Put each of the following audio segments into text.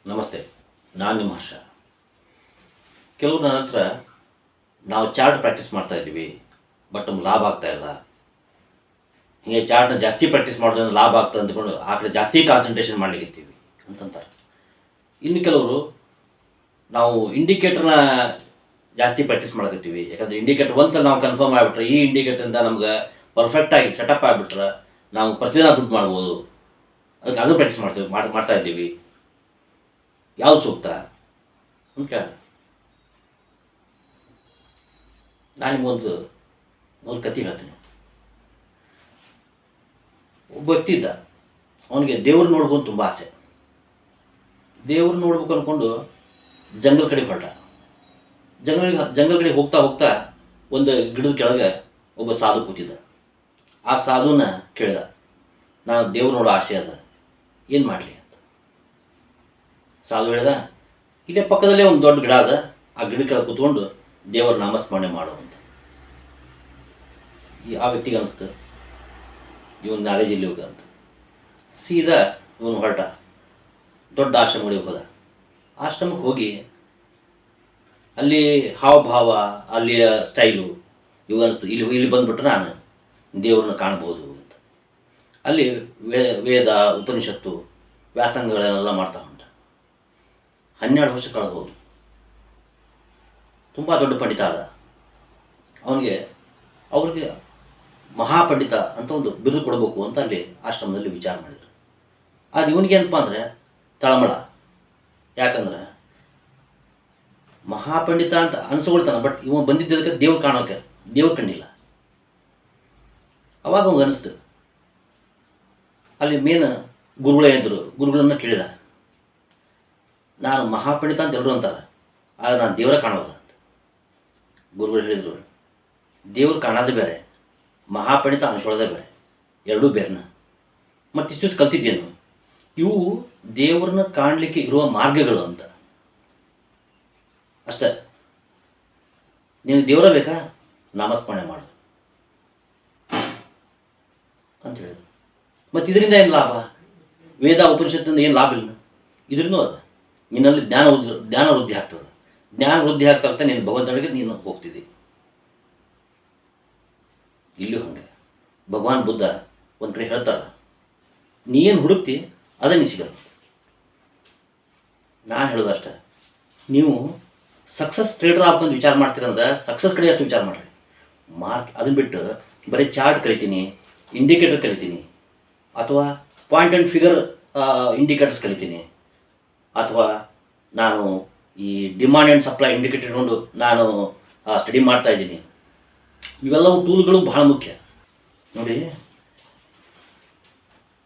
ನಮಸ್ತೆ. ನಾನು ನಿಮ್ಮ ಹರ್ಷ. ಕೆಲವರು ನನ್ನ ಹತ್ರ ನಾವು ಚಾರ್ಟ್ ಪ್ರಾಕ್ಟೀಸ್ ಮಾಡ್ತಾ ಇದ್ದೀವಿ, ಬಟ್ ನಮ್ಗೆ ಲಾಭ ಆಗ್ತಾಯಿಲ್ಲ. ಹೀಗೆ ಚಾರ್ಟ್ನ ಜಾಸ್ತಿ ಪ್ರಾಕ್ಟೀಸ್ ಮಾಡೋದ್ರಿಂದ ಲಾಭ ಆಗ್ತದೆ ಅಂದ್ಕೊಂಡು ಆ ಕಡೆ ಜಾಸ್ತಿ ಕಾನ್ಸಂಟ್ರೇಷನ್ ಮಾಡಲಿಕ್ಕಿರ್ತೀವಿ ಅಂತಂತಾರೆ. ಇನ್ನು ಕೆಲವರು ನಾವು ಇಂಡಿಕೇಟರ್ನ ಜಾಸ್ತಿ ಪ್ರಾಕ್ಟೀಸ್ ಮಾಡಕತ್ತೀವಿ. ಯಾಕಂದರೆ ಇಂಡಿಕೇಟರ್ ಒಂದ್ಸಲ ನಾವು ಕನ್ಫರ್ಮ್ ಆಗಿಬಿಟ್ರೆ, ಈ ಇಂಡಿಕೇಟರಿಂದ ನಮ್ಗೆ ಪರ್ಫೆಕ್ಟಾಗಿ ಸೆಟಪ್ ಆಗಿಬಿಟ್ರೆ ನಾವು ಪ್ರತಿದಿನ ದುಡ್ಡು ಮಾಡ್ಬೋದು. ಅದಕ್ಕೆ ಅದನ್ನು ಪ್ರಾಕ್ಟೀಸ್ ಮಾಡ್ತಾ ಇದ್ದೀವಿ. ಯಾವುದು ಸೂಕ್ತ ಅಂತ ಕೇಳ. ನಾನು ನಿಮಗೊಂದು ಕತೆ ಹೇಳ್ತೀನಿ. ಒಬ್ಬ ವ್ಯಕ್ತಿ ಇದ್ದ. ಅವನಿಗೆ ದೇವ್ರು ನೋಡ್ಕೊಂಡು ತುಂಬ ಆಸೆ. ದೇವ್ರು ನೋಡ್ಬೇಕು ಅಂದ್ಕೊಂಡು ಜಂಗಲ್ ಕಡೆಗೆ ಹೊರಟ. ಜಂಗಲ್ ಕಡೆ ಹೋಗ್ತಾ ಹೋಗ್ತಾ ಒಂದು ಗಿಡದ ಕೆಳಗೆ ಒಬ್ಬ ಸಾಧು ಕೂತಿದ್ದ. ಆ ಸಾಧುನ ಕೇಳಿದ, ನಾನು ದೇವ್ರು ನೋಡೋ ಆಸೆ ಅದ, ಏನು ಮಾಡಲಿ ಅಂತ. ಸಾಧು ಹೇಳಿದ, ಇಲ್ಲೇ ಪಕ್ಕದಲ್ಲೇ ಒಂದು ದೊಡ್ಡ ಗಿಡ ಅದ, ಆ ಗಿಡ ಕೆಳಗೆ ಕೂತ್ಕೊಂಡು ದೇವರ ನಾಮಸ್ಮರಣೆ ಮಾಡು ಅಂತ. ಆ ವ್ಯಕ್ತಿಗೆ ಅನಿಸ್ತು, ಇವನು ನಾಲೆಜ್ ಇಲ್ಲಿ ಹೋಗ ಅಂತ. ಸೀದಾ ಇವನು ಹೊರಟ, ದೊಡ್ಡ ಆಶ್ರಮಗಳಿಗೆ ಹೋದ. ಆಶ್ರಮಕ್ಕೆ ಹೋಗಿ ಅಲ್ಲಿ ಹಾವಭಾವ, ಅಲ್ಲಿಯ ಸ್ಟೈಲು ಇವು ಅನಿಸ್ತು. ಇಲ್ಲಿ ಬಂದುಬಿಟ್ರೆ ನಾನು ದೇವ್ರನ್ನ ಕಾಣ್ಬೋದು ಅಂತ. ಅಲ್ಲಿ ವೇದ, ಉಪನಿಷತ್ತು, ವ್ಯಾಸಂಗಗಳನ್ನೆಲ್ಲ ಮಾಡ್ತಾ ಹೊಂಟ. 12 ವರ್ಷ ಕಳೆದು ಹೋದು. ತುಂಬ ದೊಡ್ಡ ಪಂಡಿತ ಆದ. ಅವ್ರಿಗೆ ಮಹಾಪಂಡಿತ ಅಂತ ಒಂದು ಬಿರುದು ಕೊಡಬೇಕು ಅಂತ ಅಲ್ಲಿ ಆಶ್ರಮದಲ್ಲಿ ವಿಚಾರ ಮಾಡಿದರು. ಅದು ಇವನಿಗೆ ಏನಪ್ಪ ಅಂದರೆ ತಳಮಳ. ಯಾಕಂದ್ರೆ ಮಹಾಪಂಡಿತ ಅಂತ ಅನಿಸ್ಕೊಳ್ತಾನೆ, ಬಟ್ ಇವ ಬಂದಿದ್ದಕ್ಕೆ ದೇವ್ರು ಕಂಡಿಲ್ಲ. ಅವಾಗ ಅವಂಗೆ ಅನಿಸ್ತು. ಅಲ್ಲಿ ಮೇನ್ ಗುರುಗಳೇನಿದ್ರು, ಗುರುಗಳನ್ನು ಕೇಳಿದ, ನಾನು ಮಹಾಪಂಡಿತ ಅಂತ ಎಲ್ಲರೂ ಅಂತಾರೆ, ಆದರೆ ನಾನು ದೇವರ ಕಾಣೋಲ್ಲ ಅಂತ. ಗುರುಗಳು ಹೇಳಿದರು, ದೇವ್ರು ಕಾಣೋದೇ ಬೇರೆ, ಮಹಾಪಂಡಿತ ಅನ್ಸೋಳೋದೇ ಬೇರೆ, ಎರಡೂ ಬೇರೆನ. ಮತ್ತು ಇಷ್ಟು ಕಲ್ತಿದ್ದೇನು, ಇವು ದೇವ್ರನ್ನ ಕಾಣಲಿಕ್ಕೆ ಇರುವ ಮಾರ್ಗಗಳು ಅಂತ ಅಷ್ಟೇ. ನೀನು ದೇವರ ಬೇಕಾ, ನಾಮಸ್ಮರಣೆ ಮಾಡು ಅಂತ ಹೇಳಿದರು. ಮತ್ತು ಇದರಿಂದ ಏನು ಲಾಭ? ವೇದ ಉಪನಿಷತ್ತಿನಿಂದ ಏನು ಲಾಭ ಇಲ್ಲ. ಇದರಿಂದ ಅದ ನಿನ್ನಲ್ಲಿ ಜ್ಞಾನ ವೃದ್ಧಿ ಆಗ್ತದೆ. ಜ್ಞಾನ ವೃದ್ಧಿ ಆಗ್ತಾ ನೀನು ಭಗವಂತನಿಗೆ ನೀನು ಹೋಗ್ತಿದ್ದಿ. ಇಲ್ಲೂ ಹಾಗೆ ಭಗವಾನ್ ಬುದ್ಧ ಒಂದು ಕಡೆ ಹೇಳ್ತಾರೆ, ನೀ ಏನು ಹುಡುಕ್ತಿ ಅದೇ ನೀ ಸಿಗಲ್ಲ. ನಾನು ಹೇಳೋದಷ್ಟೇ, ನೀವು ಸಕ್ಸಸ್ ಟ್ರೇಡರ್ ಆಗ್ಕೊಂಡು ವಿಚಾರ ಮಾಡ್ತೀರಂದ್ರೆ ಸಕ್ಸಸ್ ಕಡೆ ಅಷ್ಟು ವಿಚಾರ ಮಾಡಿರಿ. ಅದನ್ನು ಬಿಟ್ಟು ಬರೀ ಚಾರ್ಟ್ ಕಲಿತೀನಿ, ಇಂಡಿಕೇಟರ್ ಕಲಿತೀನಿ, ಅಥವಾ ಪಾಯಿಂಟ್ ಆ್ಯಂಡ್ ಫಿಗರ್ ಇಂಡಿಕೇಟರ್ಸ್ ಕಲಿತೀನಿ, ಅಥವಾ ನಾನು ಈ ಡಿಮಾಂಡ್ ಆ್ಯಂಡ್ ಸಪ್ಲೈ ಇಂಡಿಕೇಟರ್ ಇಟ್ಕೊಂಡು ನಾನು ಸ್ಟಡಿ ಮಾಡ್ತಾ ಇದ್ದೀನಿ. ಇವೆಲ್ಲವೂ ಟೂಲ್ಗಳು ಬಹಳ ಮುಖ್ಯ. ನೋಡಿ,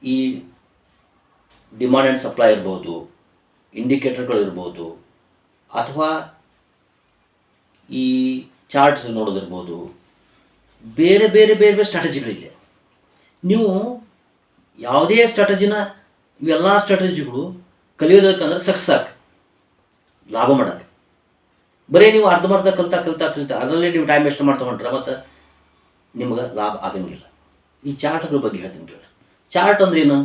ಈ ಡಿಮಾಂಡ್ ಆ್ಯಂಡ್ ಸಪ್ಲೈ ಇರ್ಬೋದು, ಇಂಡಿಕೇಟರ್ಗಳು ಇರ್ಬೋದು, ಅಥವಾ ಈ ಚಾರ್ಟ್ಸ್ ನೋಡೋದಿರ್ಬೋದು, ಬೇರೆ ಬೇರೆ ಬೇರೆ ಬೇರೆ ಸ್ಟ್ರಾಟಜಿಗಳಿಲ್ಲ. ನೀವು ಯಾವುದೇ ಸ್ಟ್ರಾಟಜಿನ, ಇವೆಲ್ಲ ಸ್ಟ್ರಾಟಜಿಗಳು ಕಲಿಯೋದಕ್ಕಂದ್ರೆ ಸಕ್ಸಸ್ ಆಗಿ ಲಾಭ ಮಾಡೋಕ್ಕೆ. ಬರೀ ನೀವು ಅರ್ಧಂಬರ್ಧ ಕಲಿತಾ ಅದರಲ್ಲೇ ನೀವು ಟೈಮ್ ವೇಸ್ಟ್ ಮಾಡ್ತಾ ಹೊಂಟ್ರೆ ಮತ್ತು ನಿಮ್ಗೆ ಲಾಭ ಆಗಂಗಿಲ್ಲ. ಈ ಚಾರ್ಟ್ಗಳ ಬಗ್ಗೆ ಹೇಳ್ತೀನಿ ಕೇಳಿ. ಚಾರ್ಟ್ ಅಂದ್ರೆ ಏನು?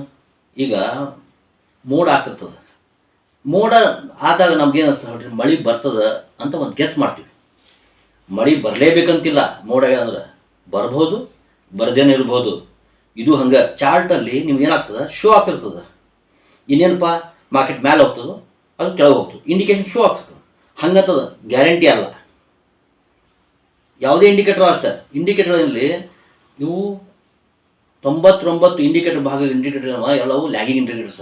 ಈಗ ಮೋಡ ಆಗ್ತಿರ್ತದೆ. ಮೋಡ ಆದಾಗ ನಮ್ಗೇನು ಅನಿಸ್ತದೆ ಹೇಳ್ರಿ, ಮಳೆ ಬರ್ತದೆ ಅಂತ ಒಂದು ಗೆಸ್ ಮಾಡ್ತೀವಿ. ಮಳೆ ಬರಲೇಬೇಕಂತಿಲ್ಲ. ಮೋಡ ಅಂದ್ರೆ ಬರ್ಬೋದು, ಬರದೇನೆ ಇರ್ಬೋದು. ಇದು ಹಂಗೆ ಚಾರ್ಟಲ್ಲಿ ನಿಮ್ಗೆ ಏನಾಗ್ತದೆ, ಶೋ ಆಗ್ತಿರ್ತದೆ. ಇನ್ನೇನಪ್ಪ, ಮಾರ್ಕೆಟ್ ಮೇಲೆ ಹೋಗ್ತದೋ ಅದು ಕೆಳಗೆ ಹೋಗ್ತದೆ, ಇಂಡಿಕೇಶನ್ ಶೋ ಆಗ್ತದೆ. ಹಂಗಂತದ ಗ್ಯಾರಂಟಿ ಅಲ್ಲ. ಯಾವುದೇ ಇಂಡಿಕೇಟರ್ ಅಷ್ಟೇ. ಇಂಡಿಕೇಟರ್ನಲ್ಲಿ ಇವು 99 ಇಂಡಿಕೇಟರ್ ಇಂಡಿಕೇಟರ್ ಎಲ್ಲವೂ ಲ್ಯಾಗಿಂಗ್ ಇಂಡಿಕೇಟರ್ಸ್.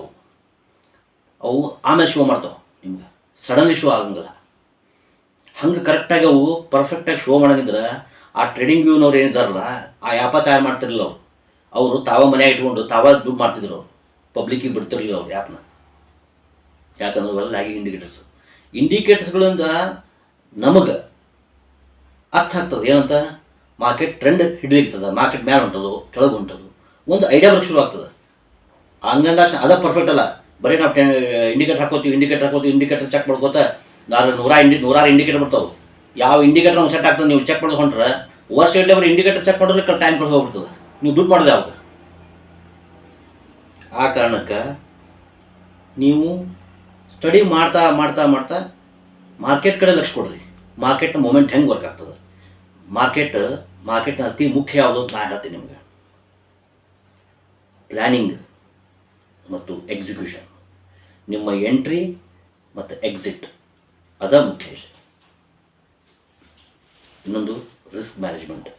ಅವು ಆಮೇಲೆ ಶೋ ಮಾಡ್ತಾವೆ, ನಿಮ್ಗೆ ಸಡನ್ಲಿ ಶೋ ಆಗಂಗಿಲ್ಲ. ಹಂಗೆ ಕರೆಕ್ಟಾಗಿ ಅವು ಪರ್ಫೆಕ್ಟಾಗಿ ಶೋ ಮಾಡೋಂಗಿದ್ರೆ ಆ ಟ್ರೇಡಿಂಗ್ ವ್ಯೂನವ್ರು ಏನಿದ್ದಾರಲ್ಲ, ಆ ಆ್ಯಪ ತಯಾರು ಮಾಡ್ತಿರಲಿಲ್ಲ ಅವರು ತಾವ ಮನೆಯಾಗ ಇಟ್ಕೊಂಡು ತಾವ ದುಡ್ಡು ಮಾಡ್ತಿದ್ರು. ಅವರು ಪಬ್ಲಿಕ್ಕಿಗೆ ಬಿಡ್ತಿರ್ಲಿಲ್ಲ ಅವ್ರು ಆ್ಯಪ್ನ. ಯಾಕಂದ್ರೆ ಅವೆಲ್ಲ ಲ್ಯಾಗಿಂಗ್ ಇಂಡಿಕೇಟರ್ಸ್ಗಳಿಂದ ನಮಗೆ ಅರ್ಥ ಆಗ್ತದೆ ಏನಂತ, ಮಾರ್ಕೆಟ್ ಟ್ರೆಂಡ್ ಹಿಡಿಲಿಕ್ತದೆ, ಮಾರ್ಕೆಟ್ ಮೇಲೆ ಹೊಂಟೋದು ಕೆಳಗೆ ಹೊಂಟೋದು, ಒಂದು ಐಡಿಯಾ ಬರೋಕ್ಕೆ ಶುರು ಆಗ್ತದೆ. ಹಂಗಂದ ಅದ ಪರ್ಫೆಕ್ಟ್ ಅಲ್ಲ. ಬರೀ ನಾವು ಇಂಡಿಕೇಟರ್ ಹಾಕೋತೀವಿ, ಇಂಡಿಕೇಟರ್ ಚೆಕ್ ಮಾಡ್ಕೋತಾ ನೂರಾರು ಇಂಡಿಕೇಟರ್ ಬರ್ತಾವೆ. ಯಾವ ಇಂಡಿಕೇಟರ್ ನಾವು ಸೆಟ್ ಆಗ್ತದೆ ನೀವು ಚೆಕ್ ಮಾಡೋದು ಹೊಂಟ್ರೆ ವರ್ಷ ಇಡಲಿ ಬರೀ ಇಂಡಿಕೇಟರ್ ಚೆಕ್ ಮಾಡೋದಕ್ಕೆ ಟೈಮ್ ಕಳೆದು ಹೋಗ್ಬಿಡ್ತದೆ. ನೀವು ದುಡ್ಡು ಮಾಡೋದು ಯಾವಾಗ? ಆ ಕಾರಣಕ್ಕೆ ನೀವು ಸ್ಟಡಿ ಮಾಡ್ತಾ ಮಾಡ್ತಾ ಮಾಡ್ತಾ ಮಾರ್ಕೆಟ್ ಕಡೆ ಲಕ್ಷ್ಯ ಕೊಡ್ರಿ. ಮಾರ್ಕೆಟ್ನ ಮೂಮೆಂಟ್ ಹೆಂಗೆ ವರ್ಕ್ ಆಗ್ತದೆ, ಮಾರ್ಕೆಟ್ನ ಅತಿ ಮುಖ್ಯ ಯಾವುದು ಅಂತ ನಾನು ಹೇಳ್ತೀನಿ ನಿಮ್ಗೆ. ಪ್ಲ್ಯಾನಿಂಗ್ ಮತ್ತು ಎಕ್ಸಿಕ್ಯೂಷನ್, ನಿಮ್ಮ ಎಂಟ್ರಿ ಮತ್ತು ಎಕ್ಸಿಟ್ ಅದ ಮುಖ್ಯ ಇಲ್ಲಿ. ಇನ್ನೊಂದು ರಿಸ್ಕ್ ಮ್ಯಾನೇಜ್ಮೆಂಟ್.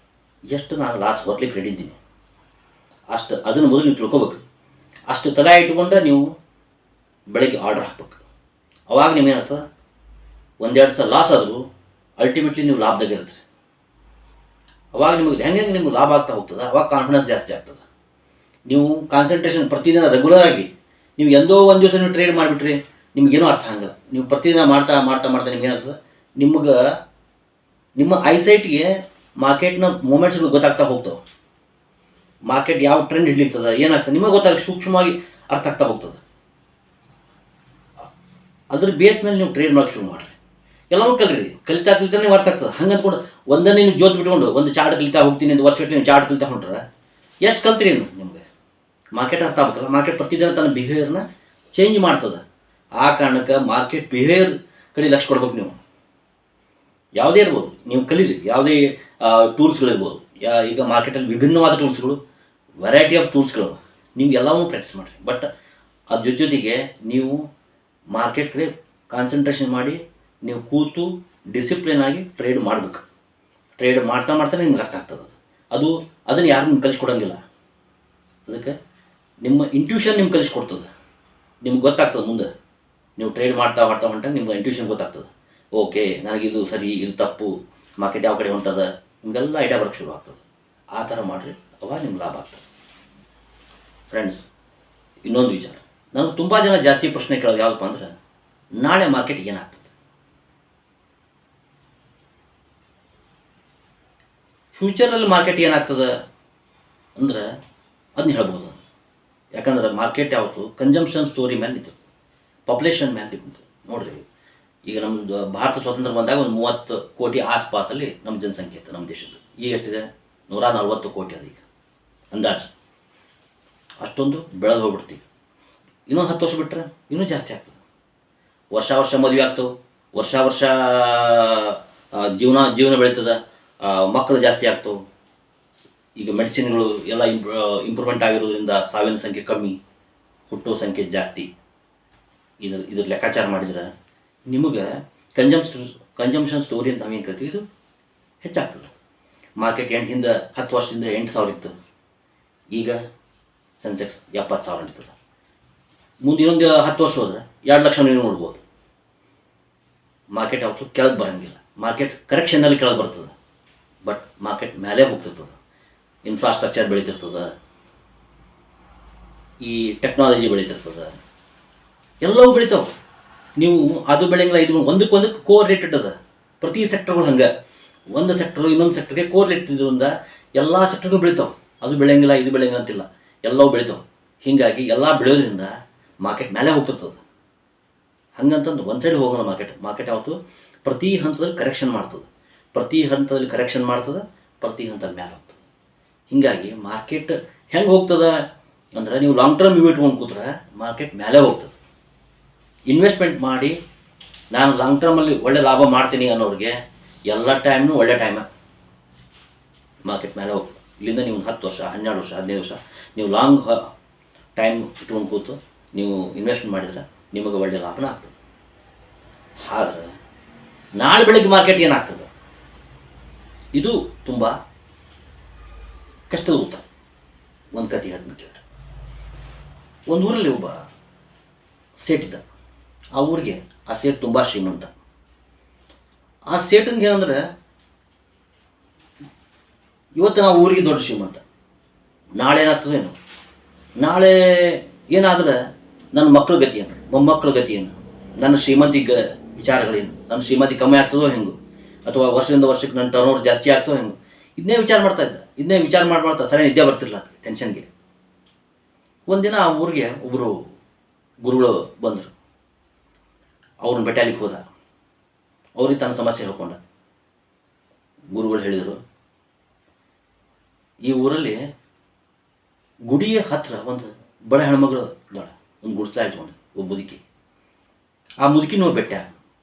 ಎಷ್ಟು ನಾನು ಲಾಸ್ ಹೊರಲಿಕ್ಕೆ ರೆಡಿ ಇದ್ದೀನಿ ಅಷ್ಟು ಅದನ್ನು ಮೊದಲು ನೀವು ತಿಳ್ಕೊಬೇಕು. ಅಷ್ಟು ತಲೆ ಇಟ್ಕೊಂಡು ನೀವು ಬೆಳಗ್ಗೆ ಆರ್ಡರ್ ಹಾಕ್ಬೇಕು. ಅವಾಗ ನಿಮ್ಗೇನಾಗ್ತದೆ, ಒಂದೆರಡು ಸಲ ಲಾಸ್ ಆದರೂ ಅಲ್ಟಿಮೇಟ್ಲಿ ನೀವು ಲಾಭದಾಗಿರ್ತೀರಿ. ಅವಾಗ ನಿಮಗೆ ಹೆಂಗೆ ನಿಮ್ಗೆ ಲಾಭ ಆಗ್ತಾ ಹೋಗ್ತದೆ, ಅವಾಗ ಕಾನ್ಫಿಡೆನ್ಸ್ ಜಾಸ್ತಿ ಆಗ್ತದೆ. ನೀವು ಕಾನ್ಸಂಟ್ರೇಷನ್ ಪ್ರತಿದಿನ ರೆಗ್ಯುಲರ್ ಆಗಿ ನೀವು ಎಂದೋ ಒಂದು ದಿವಸ ನೀವು ಟ್ರೇಡ್ ಮಾಡಿಬಿಟ್ರಿ ನಿಮಗೇನೂ ಅರ್ಥ ಆಗಲ್ಲ. ನೀವು ಪ್ರತಿದಿನ ಮಾಡ್ತಾ ಮಾಡ್ತಾ ಮಾಡ್ತಾ ನಿಮ್ಗೇನಾಗ್ತದೆ, ನಿಮ್ಗೆ ನಿಮ್ಮ ಐಸೈಟ್ಗೆ ಮಾರ್ಕೆಟ್ನ ಮೂಮೆಂಟ್ಸ್ಗಳು ಗೊತ್ತಾಗ್ತಾ ಹೋಗ್ತವೆ. ಮಾರ್ಕೆಟ್ ಯಾವ ಟ್ರೆಂಡ್ ಹಿಡ್ಲಿರ್ತದೆ, ಏನಾಗ್ತದೆ ನಿಮಗೆ ಗೊತ್ತಾಗ ಸೂಕ್ಷ್ಮವಾಗಿ ಅರ್ಥ ಆಗ್ತಾ ಹೋಗ್ತದೆ. ಅದ್ರ ಬೇಸ್ ಮೇಲೆ ನೀವು ಟ್ರೇಡ್ ಮಾಡೋಕ್ಕೆ ಶುರು ಮಾಡಿರಿ. ಎಲ್ಲವೂ ಕಲಿತಾ ನೀವು ಅರ್ಥ ಆಗ್ತದೆ. ಹಂಗೆ ಅಂದ್ಕೊಂಡು ಒಂದನ್ನೇ ನೀವು ಜೋತ್ ಬಿಟ್ಕೊಂಡು ಒಂದು ಚಾರ್ಟ್ ಕಲಿತಾ ಹೋಗ್ತೀನಿ ಅಂತ ವರ್ಷ ನೀವು ಚಾರ್ಟ್ ಕಲಿತಾ ಹೊಂಟ್ರೆ ಎಷ್ಟು ಕಲ್ತೀರಿ ನಿಮಗೆ ಮಾರ್ಕೆಟ್ ಅರ್ಥ ಆಗಬೇಕಲ್ಲ. ಮಾರ್ಕೆಟ್ ಪ್ರತಿದಿನ ತನ್ನ ಬಿಹೇವಿಯರ್ನ ಚೇಂಜ್ ಮಾಡ್ತದೆ. ಆ ಕಾರಣಕ್ಕೆ ಮಾರ್ಕೆಟ್ ಬಿಹೇವಿಯರ್ ಕಡೆ ಲಕ್ಷ್ಯ ಕೊಡ್ಬೇಕು. ನೀವು ಯಾವುದೇ ಇರ್ಬೋದು, ನೀವು ಕಲೀರಿ, ಯಾವುದೇ ಟೂಲ್ಸ್ಗಳಿರ್ಬೋದು. ಈಗ ಮಾರ್ಕೆಟಲ್ಲಿ ವಿಭಿನ್ನವಾದ ಟೂಲ್ಸ್ಗಳು, ವೆರೈಟಿ ಆಫ್ ಟೂಲ್ಸ್ಗಳು, ನೀವು ಎಲ್ಲವನ್ನೂ ಪ್ರಾಕ್ಟೀಸ್ ಮಾಡಿರಿ. ಬಟ್ ಅದ್ರ ಜೊತೆಗೆ ನೀವು ಮಾರ್ಕೆಟ್ ಕಡೆ ಕಾನ್ಸಂಟ್ರೇಷನ್ ಮಾಡಿ ನೀವು ಕೂತು ಡಿಸಿಪ್ಲಿನ್ ಆಗಿ ಟ್ರೇಡ್ ಮಾಡಬೇಕು. ಟ್ರೇಡ್ ಮಾಡ್ತಾ ಮಾಡ್ತಾನೆ ನಿಮ್ಗೆ ಅರ್ಥ ಆಗ್ತದೆ. ಅದನ್ನು ಯಾರು ನಿಮ್ಗೆ ಕಲಿಸ್ಕೊಡಂಗಿಲ್ಲ. ಅದಕ್ಕೆ ನಿಮ್ಮ ಇಂಟ್ಯೂಷನ್ ನಿಮ್ಗೆ ಕಲಿಸ್ಕೊಡ್ತದೆ. ನಿಮ್ಗೆ ಗೊತ್ತಾಗ್ತದೆ ಮುಂದೆ ನೀವು ಟ್ರೇಡ್ ಮಾಡ್ತಾ ಮಾಡ್ತಾ ಹೊಂಟಾಗ ನಿಮ್ಗೆ ಇಂಟ್ಯೂಷನ್ ಗೊತ್ತಾಗ್ತದೆ. ಓಕೆ, ನನಗಿದು ಸರಿ, ಇದು ತಪ್ಪು, ಮಾರ್ಕೆಟ್ ಯಾವ ಕಡೆ ಹೊಂಟದ, ನಿಮಗೆಲ್ಲ ಐಡಿಯಾ ಬರೋಕ್ಕೆ ಶುರು ಆಗ್ತದೆ. ಆ ಥರ ಮಾಡಿರಿ, ಅವಾಗ ನಿಮ್ಗೆ ಲಾಭ ಆಗ್ತದೆ. ಫ್ರೆಂಡ್ಸ್, ಇನ್ನೊಂದು ವಿಚಾರ, ನನಗೆ ತುಂಬ ಜನ ಜಾಸ್ತಿ ಪ್ರಶ್ನೆ ಕೇಳೋದು ಯಾವುದಪ್ಪ ಅಂದ್ರೆ, ನಾಳೆ ಮಾರ್ಕೆಟ್ ಏನಾಗ್ತದೆ, ಫ್ಯೂಚರಲ್ಲಿ ಮಾರ್ಕೆಟ್ ಏನಾಗ್ತದೆ ಅಂದ್ರೆ ಅದನ್ನ ಹೇಳ್ಬೋದು. ಯಾಕಂದ್ರೆ ಮಾರ್ಕೆಟ್ ಯಾವತ್ತು ಕನ್ಸಂಪ್ಷನ್ ಸ್ಟೋರಿ ಮೇಲೆ ನಿಂತಿರ್ತದೆ, ಪಾಪ್ಯುಲೇಷನ್ ಮೇಲೆ ನಿಂತಿರ್ತದೆ. ನೋಡಿರಿ, ಈಗ ನಮ್ಮದು ಭಾರತ ಸ್ವಾತಂತ್ರ್ಯ ಬಂದಾಗ ಒಂದು 30 ಕೋಟಿ ಆಸ್ಪಾಸಲ್ಲಿ ನಮ್ಮ ಜನಸಂಖ್ಯೆ ಇತ್ತು ನಮ್ಮ ದೇಶದ್ದು. ಈಗ ಎಷ್ಟಿದೆ? 140 ಕೋಟಿ ಅದು ಈಗ ಅಂದಾಜು. ಅಷ್ಟೊಂದು ಬೆಳೆದು ಹೋಗ್ಬಿಡ್ತೀವಿ. ಇನ್ನೊಂದು 10 ವರ್ಷ ಬಿಟ್ಟರೆ ಇನ್ನೂ ಜಾಸ್ತಿ ಆಗ್ತದೆ. ವರ್ಷ ಮದುವೆ ಆಗ್ತವೆ, ವರ್ಷ ಜೀವನ ಬೆಳೀತದೆ, ಮಕ್ಕಳು ಜಾಸ್ತಿ ಆಗ್ತವೆ. ಈಗ ಮೆಡಿಸಿನ್ಗಳು ಎಲ್ಲ ಇಂಪ್ರೂವ್ಮೆಂಟ್ ಆಗಿರೋದ್ರಿಂದ ಸಾವಿನ ಸಂಖ್ಯೆ ಕಮ್ಮಿ, ಹುಟ್ಟೋ ಸಂಖ್ಯೆ ಜಾಸ್ತಿ. ಇದ್ರ ಲೆಕ್ಕಾಚಾರ ಮಾಡಿದ್ರೆ ನಿಮಗೆ ಕನ್ಸಂಪ್ಷನ್ ಸ್ಟೋರಿ ಅಂತ ನಾವೇನು ಕರಿತೀವಿ ಇದು ಹೆಚ್ಚಾಗ್ತದೆ. ಮಾರ್ಕೆಟ್ ಹಿಂದೆ 10 ವರ್ಷದಿಂದ 8,000 ಇತ್ತು, ಈಗ ಸೆನ್ಸೆಕ್ಸ್ 70,000 ನಡೀತದೆ. ಮುಂದೆ ಇನ್ನೊಂದು 10 ವರ್ಷ ಹೋದರೆ 2 ಲಕ್ಷ ನೀವು ನೋಡ್ಬೋದು. ಮಾರ್ಕೆಟ್ ಯಾವತ್ತೂ ಕೆಳಗೆ ಬರೋಂಗಿಲ್ಲ. ಮಾರ್ಕೆಟ್ ಕರೆಕ್ಷನ್ನಲ್ಲಿ ಕೆಳಗೆ ಬರ್ತದೆ, ಬಟ್ ಮಾರ್ಕೆಟ್ ಮೇಲೆ ಹೋಗ್ತಿರ್ತದೆ. ಇನ್ಫ್ರಾಸ್ಟ್ರಕ್ಚರ್ ಬೆಳೀತಿರ್ತದೆ, ಈ ಟೆಕ್ನಾಲಜಿ ಬೆಳೀತಿರ್ತದೆ, ಎಲ್ಲವೂ ಬೆಳಿತಾವೆ. ನೀವು ಅದು ಬೆಳೆಯಂಗಿಲ್ಲ, ಇದು ಒಂದಕ್ಕೊಂದಕ್ಕೆ ಕೋರಿಲೇಟೆಡ್ ಅದ. ಪ್ರತಿ ಸೆಕ್ಟರ್ಗಳು ಹಂಗೆ, ಒಂದು ಸೆಕ್ಟರ್ ಇನ್ನೊಂದು ಸೆಕ್ಟರ್ಗೆ ಕೋರಿಲೇಟೆಡ್ ಇರೋದ್ರಿಂದ ಎಲ್ಲ ಸೆಕ್ಟರ್ಗಳು ಬೆಳಿತಾವೆ. ಅದು ಬೆಳೆಯಂಗಿಲ್ಲ, ಇದು ಬೆಳೆಯಂಗಿಲ್ಲ ಅಂತಿಲ್ಲ, ಎಲ್ಲವೂ ಬೆಳಿತಾವೆ. ಹೀಗಾಗಿ ಎಲ್ಲ ಬೆಳೆಯೋದ್ರಿಂದ ಮಾರ್ಕೆಟ್ ಮೇಲೆ ಹೋಗ್ತಿರ್ತದೆ. ಹಂಗಂತಂದು ಒಂದು ಸೈಡ್ ಹೋಗೋಣ. ಮಾರ್ಕೆಟ್ ಯಾವತ್ತು ಪ್ರತಿ ಹಂತದಲ್ಲಿ ಕರೆಕ್ಷನ್ ಮಾಡ್ತದೆ, ಪ್ರತಿ ಹಂತದಲ್ಲಿ ಮೇಲೆ ಹೋಗ್ತದೆ. ಹೀಗಾಗಿ ಮಾರ್ಕೆಟ್ ಹೆಂಗೆ ಹೋಗ್ತದೆ ಅಂದ್ರೆ, ನೀವು ಲಾಂಗ್ ಟರ್ಮ್ ವ್ಯೂ ಇಟ್ಕೊಂಡು ಕೂತ್ರೆ ಮಾರ್ಕೆಟ್ ಮೇಲೆ ಹೋಗ್ತದೆ. ಇನ್ವೆಸ್ಟ್ಮೆಂಟ್ ಮಾಡಿ ನಾನು ಲಾಂಗ್ ಟರ್ಮಲ್ಲಿ ಒಳ್ಳೆ ಲಾಭ ಮಾಡ್ತೀನಿ ಅನ್ನೋರಿಗೆ ಎಲ್ಲ ಟೈಮ್ನು ಒಳ್ಳೆ ಟೈಮ. ಮಾರ್ಕೆಟ್ ಮೇಲೆ ಹೋಗ್ತದೆ. ಇಲ್ಲಿಂದ ನೀವು 10 ವರ್ಷ, 12 ವರ್ಷ, 15 ವರ್ಷ ನೀವು ಲಾಂಗ್ ಟೈಮ್ ಇಟ್ಕೊಂಡು ಕೂತು ನೀವು ಇನ್ವೆಸ್ಟ್ಮೆಂಟ್ ಮಾಡಿದ್ರೆ ನಿಮಗೆ ಒಳ್ಳೆ ಲಾಭನ ಆಗ್ತದೆ. ಆದ್ರೆ ನಾಳೆ ಬೆಳಗ್ಗೆ ಮಾರ್ಕೆಟ್ ಏನಾಗ್ತದೆ, ಇದು ತುಂಬ ಕಷ್ಟದ ಉತ್ತರ. ಒಂದು ಕತೆ ಹೇಳ್ತೀನಿ ಕೇಳಿ. ಒಂದು ಊರಲ್ಲಿ ಒಬ್ಬ ಸೇಟ್ ಇದ್ದ. ಆ ಊರಿಗೆ ಆ ಸೇಟ್ ತುಂಬ ಶ್ರೀಮಂತ. ಆ ಸೇಟನ್ಗೆ ಏನಂದ್ರೆ, ಇವತ್ತು ನಾವು ಊರಿಗೆ ದೊಡ್ಡ ಶ್ರೀಮಂತ, ನಾಳೆ ಏನಾಗ್ತದೇನು, ನಾಳೆ ಏನಾದ್ರೆ ನನ್ನ ಮಕ್ಕಳ ಗತಿ ಏನು, ಮೊಮ್ಮಕ್ಕಳ ಗತಿ ಏನು, ನನ್ನ ಶ್ರೀಮಂತಿ ವಿಚಾರಗಳೇನು, ನನ್ನ ಶ್ರೀಮಂತಿ ಕಮ್ಮಿ ಆಗ್ತದೋ ಹೆಂಗು, ಅಥವಾ ವರ್ಷದಿಂದ ವರ್ಷಕ್ಕೆ ನನ್ನ ಟರ್ನ್ ಜಾಸ್ತಿ ಆಗ್ತೋ ಹೆಂಗು, ಇದನ್ನೇ ವಿಚಾರ ಮಾಡ್ತಾ ಇದ್ದ. ಇದನ್ನೇ ವಿಚಾರ ಮಾಡ್ತಾ ಸರಿ ನಿದ್ದೆ ಬರ್ತಿರಲಿಲ್ಲ ಟೆನ್ಷನ್ಗೆ. ಒಂದಿನ ಆ ಊರಿಗೆ ಒಬ್ಬರು ಗುರುಗಳು ಬಂದರು. ಅವ್ರನ್ನ ಬೆಟ್ಟಾಲಿಕ್ಕೆ ಹೋದ. ಅವ್ರಿಗೆ ತನ್ನ ಸಮಸ್ಯೆ ಹೇಳ್ಕೊಂಡ. ಗುರುಗಳು ಹೇಳಿದರು, ಈ ಊರಲ್ಲಿ ಗುಡಿಯ ಹತ್ತಿರ ಒಂದು ಬಡ ಹೆಣ್ಮಗಳು ಇದ್ದಾಳೆ, ಒಂದು ಗುಡಿಸ್ಲ ಇಟ್ಕೊಂಡು ಒಬ್ಬ ಬದುಕಿ. ಆ ಮುದುಕಿ ನೋಡಿ ಬೆಟ್ಟ,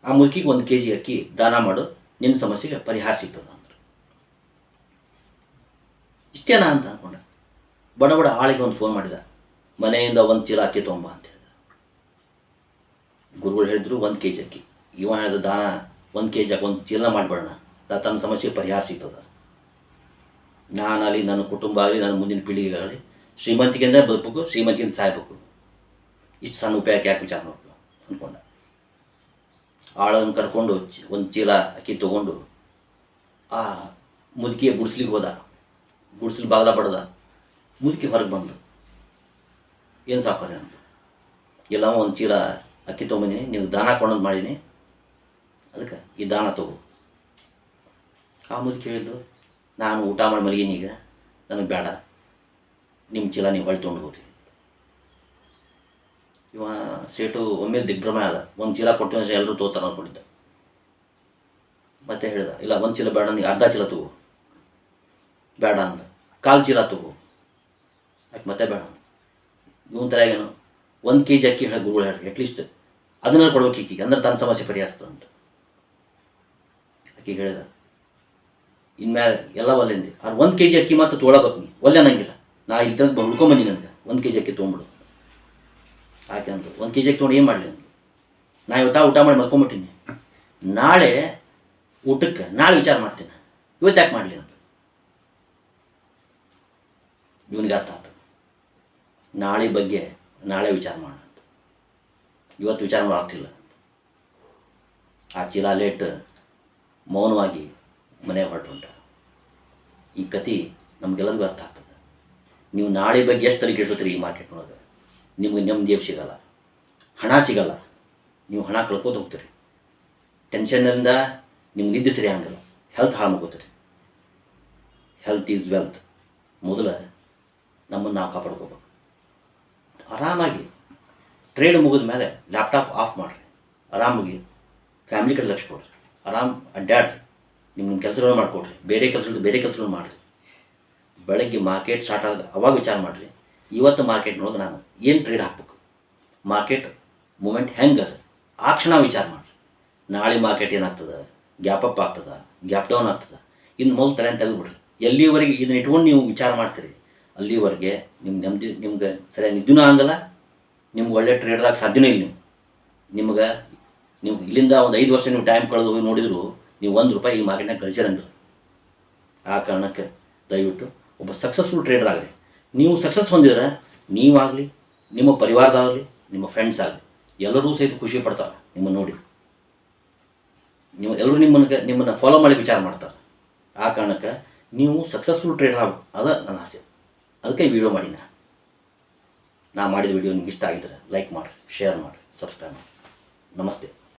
ಆ ಮುದುಕಿಗೆ 1 kg ಅಕ್ಕಿ ದಾನ ಮಾಡು, ನಿನ್ನ ಸಮಸ್ಯೆಗೆ ಪರಿಹಾರ ಸಿಗ್ತದೆ ಅಂದರು. ಇಷ್ಟೇನಾ ಅಂತ ಅಂದ್ಕೊಂಡೆ. ಬಡ ಬಡ ಆಳಿಗೆ ಒಂದು ಫೋನ್ ಮಾಡಿದ, ಮನೆಯಿಂದ 1 ಚೀಲ ಅಕ್ಕಿ ತೊಗೊಂಬ ಅಂತ ಹೇಳಿದ. ಗುರುಗಳು ಹೇಳಿದ್ರು 1 kg ಅಕ್ಕಿ. ಇವ ಹೇಳಿದ ದಾನ 1 kg ಅಕ್ಕಿ 1 ಚೀಲನ ಮಾಡಿಬಿಡೋಣ, ತನ್ನ ಸಮಸ್ಯೆಗೆ ಪರಿಹಾರ ಸಿಗ್ತದೆ. ನಾನಾಗಲಿ, ನನ್ನ ಕುಟುಂಬ ಆಗಲಿ, ನನ್ನ ಮುಂದಿನ ಪೀಳಿಗೆಗಾಗಲಿ ಶ್ರೀಮಂತಿಕೆಯಿಂದ ಬದುಕಬೇಕು, ಶ್ರೀಮಂತಿಯಿಂದ ಸಾಯ್ಬೇಕು. ಇಷ್ಟು ಸಣ್ಣ ಉಪಾಯಕ್ಕೆ ಯಾಕೆ ವಿಚಾರ ಮಾಡಬೇಕು ಅಂದ್ಕೊಂಡ. ಆಳನ್ನು ಕರ್ಕೊಂಡು 1 ಚೀಲ ಅಕ್ಕಿ ತೊಗೊಂಡು ಆ ಮುದುಕಿಯ ಗುಡಿಸ್ಲಿಗೆ ಹೋದ. ಗುಡಿಸ್ಲಿ ಬಾಗ್ಲ ಬಡ್ದ. ಮುದುಕಿ ಹೊರಗೆ ಬಂದು, ಏನು ಸಾಕೋರಿ ಅಂತ, ಎಲ್ಲ 1 ಚೀಲ ಅಕ್ಕಿ ತೊಗೊಂಬಂದಿನಿ, ನೀವು ದಾನ ಕೊಡೋದು ಮಾಡೀನಿ, ಅದಕ್ಕೆ ಈ ದಾನ ತಗೋ. ಆ ಮುದುಕಿ ಹೇಳಿದ್ರು, ನಾನು ಊಟ ಮಾಡಿ ಮಲಗೀನಿ, ಈಗ ನನಗೆ ಬೇಡ, ನಿಮ್ಮ ಚೀಲ ನೀವು ಹೊಳ್ಳಿ ತೊಗೊಂಡು ಹೋಗ್ರಿ. ಇವ ಸೇಟು ಒಮ್ಮೆ ದಿಗ್ಭ್ರಮೆ ಆದ. 1 ಚೀಲ ಕೊಟ್ಟು ಎಲ್ಲರೂ ತೋತಾರೆ ಅಂದ್ಕೊಂಡಿದ್ದ. ಮತ್ತೆ ಹೇಳಿದ, ಇಲ್ಲ 1 ಚೀಲ ಬೇಡ, ನೀವು ಅರ್ಧ ಚೀಲ ತಗೋ. ಬೇಡ ಅಂದ. 1/4 ಚೀಲ ತಗೋ. ಯಾಕೆ ಮತ್ತೆ ಬೇಡ ಅಂದ. ಇವನ್ ಥರ ಏನು 1 kg ಅಕ್ಕಿ ಹೇಳಿ ಗುರುಗಳು ಹೇಳಿ, ಅಟ್ಲೀಸ್ಟ್ ಅದನ್ನ ಕೊಡ್ಬೇಕು ಈಕಿಗೆ, ಅಂದ್ರೆ ತನ್ನ ಸಮಸ್ಯೆ ಪರಿಹರಿಸ್ತದೆ ಅಂತ. ಆಕೆ ಹೇಳಿದ, ಇನ್ಮೇಲೆ ಎಲ್ಲ ಒಲ್ಲೆಂದು, ಆದ್ರೆ 1 kg ಅಕ್ಕಿ ಮಾತ್ರ ತೊಗೊಳಬೇಕು, ನೀ ಒಲ್ಲೆ ಅನ್ನಂಗಿಲ್ಲ, ನಾ ಇಲ್ಲಿ ತನಕ ಹುಡ್ಕೊಂಬಂದಿ, ನನಗೆ 1 kg ಅಕ್ಕಿ ತೊಗೊಂಬಿಡು. ಆಕೆ ಅಂತ 1 kg ಅಕ್ಕಿ ತೊಗೊಂಡು ಏನು ಮಾಡಲಿ ಅಂತ. ನಾ ಇವತ್ತು ಊಟ ಮಾಡಿ ಮಲ್ಕೊಂಬಿಟ್ಟಿನಿ, ನಾಳೆ ಊಟಕ್ಕೆ ನಾಳೆ ವಿಚಾರ ಮಾಡ್ತೀನಿ, ಇವತ್ತು ಯಾಕೆ ಮಾಡಲಿ ಅಂತ. ಇವನಿಗೆ ಅರ್ಥ ಆಯ್ತು, ನಾಳೆ ಬಗ್ಗೆ ನಾಳೆ ವಿಚಾರ ಮಾಡೋಣ ಅಂತ. ಇವತ್ತು ವಿಚಾರ ಮಾಡ್ತಿಲ್ಲ ಅಂತ. ಆ ಚೀಲ ಲೇಟ್ ಮೌನವಾಗಿ ಮನೆಗೆ ಹೊರಟುಂಟ. ಈ ಕತೆ ನಮಗೆಲ್ಲರಿಗೂ ಅರ್ಥ ಆಗ್ತದೆ. ನೀವು ನಾಳೆ ಬಗ್ಗೆ ಎಷ್ಟು ತಲೆ ಕೆಡಿಸ್ತೀರಿ ಈ ಮಾರ್ಕೆಟ್ನೊಳಗೆ, ನಿಮಗೆ ನೆಮ್ಮದಿ ಸಿಗಲ್ಲ, ಹಣ ಸಿಗಲ್ಲ, ನೀವು ಹಣ ಕಳ್ಕೋತ ಹೋಗ್ತೀರಿ. ಟೆನ್ಷನ್ನಿಂದ ನಿಮ್ಗೆ ನಿದ್ದೆ ಸರಿ ಆಗಲ್ಲ, ಹೆಲ್ತ್ ಹಾಳು ಮಾಡ್ಕೋತೀರಿ. Health is wealth. ಮೊದಲು ನಮ್ಮನ್ನು ನಾವು ಕಾಪಾಡ್ಕೋಬೇಕು. ಆರಾಮಾಗಿ ಟ್ರೇಡ್ ಮುಗಿದ ಮೇಲೆ ಲ್ಯಾಪ್ಟಾಪ್ ಆಫ್ ಮಾಡಿರಿ, ಆರಾಮಾಗಿ ಫ್ಯಾಮಿಲಿ ಕಡೆ ಲಕ್ಷ್ಯ ಕೊಡ್ರಿ, ಆರಾಮ್ ಅಡ್ಡಾಡ್ರಿ, ನಿಮ್ಮ ಕೆಲಸಗಳು ಮಾಡಿಕೊಡ್ರಿ, ಬೇರೆ ಕೆಲಸಗಳು ಮಾಡಿರಿ. ಬೆಳಗ್ಗೆ ಮಾರ್ಕೆಟ್ ಸ್ಟಾರ್ಟ್ ಆದಾಗ ಅವಾಗ ವಿಚಾರ ಮಾಡಿರಿ, ಇವತ್ತು ಮಾರ್ಕೆಟ್ನೊಳಗೆ ನಾನು ಏನು ಟ್ರೇಡ್ ಹಾಕ್ಬೇಕು, ಮಾರ್ಕೆಟ್ ಮೂಮೆಂಟ್ ಹೆಂಗೆ ಅದ, ಆ ಕ್ಷಣ ವಿಚಾರ ಮಾಡಿರಿ. ನಾಳೆ ಮಾರ್ಕೆಟ್ ಏನಾಗ್ತದೆ, ಗ್ಯಾಪ್ ಅಪ್ ಆಗ್ತದೆ, ಗ್ಯಾಪ್ ಡೌನ್ ಆಗ್ತದೆ, ಇನ್ನು ಮೊದಲು ತಲೆಯನ್ನು ತೆಗೆದುಬಿಡ್ರಿ. ಎಲ್ಲಿವರೆಗೆ ಇದನ್ನ ಇಟ್ಕೊಂಡು ನೀವು ವಿಚಾರ ಮಾಡ್ತೀರಿ, ಅಲ್ಲಿವರೆಗೆ ನಿಮ್ಗೆ ಸರಿಯಾಗಿ ನಿದ್ದೆನೂ ಆಗಲ್ಲ, ನಿಮ್ಗೆ ಒಳ್ಳೆ ಟ್ರೇಡರ್ ಆಗಿ ಸಾಧ್ಯನೇ ಇಲ್ಲ. ನೀವು ಇಲ್ಲಿಂದ ಒಂದು 5 ವರ್ಷ ನೀವು ಟೈಮ್ ಕಳೆದು ಹೋಗಿ ನೋಡಿದ್ರು ನೀವು ₹1 ಈ ಮಾರ್ಕೆಟ್ನಾಗ ಗಳಿಸಿರಂಗಿಲ್ಲ. ಆ ಕಾರಣಕ್ಕೆ ದಯವಿಟ್ಟು ಒಬ್ಬ ಸಕ್ಸಸ್ಫುಲ್ ಟ್ರೇಡರ್ ಆಗಲಿ. ನೀವು ಸಕ್ಸಸ್ ಹೊಂದಿದ್ರೆ ನೀವಾಗಲಿ, ನಿಮ್ಮ ಪರಿವಾರದಾಗಲಿ, ನಿಮ್ಮ ಫ್ರೆಂಡ್ಸ್ ಆಗಲಿ ಎಲ್ಲರೂ ಸಹಿತ ಖುಷಿ ಪಡ್ತಾರೆ ನಿಮ್ಮನ್ನು ನೋಡಿ. ಎಲ್ಲರೂ ನಿಮ್ಮನ್ನು ಫಾಲೋ ಮಾಡಿ ವಿಚಾರ ಮಾಡ್ತಾರೆ. ಆ ಕಾರಣಕ್ಕೆ ನೀವು ಸಕ್ಸಸ್ಫುಲ್ ಟ್ರೇಡರ್ ಆಗಬೇಕು, ಅದು ನನ್ನ ಆಸೆ. ಅದಕ್ಕೆ ವಿಡಿಯೋ ಮಾಡಿ. ನಾ ಮಾಡಿದ ವಿಡಿಯೋ ನಿಮ್ಗೆ ಇಷ್ಟ ಆಗಿದ್ರೆ ಲೈಕ್ ಮಾಡಿರಿ, ಶೇರ್ ಮಾಡಿರಿ, ಸಬ್ಸ್ಕ್ರೈಬ್ ಮಾಡಿ. ನಮಸ್ತೆ.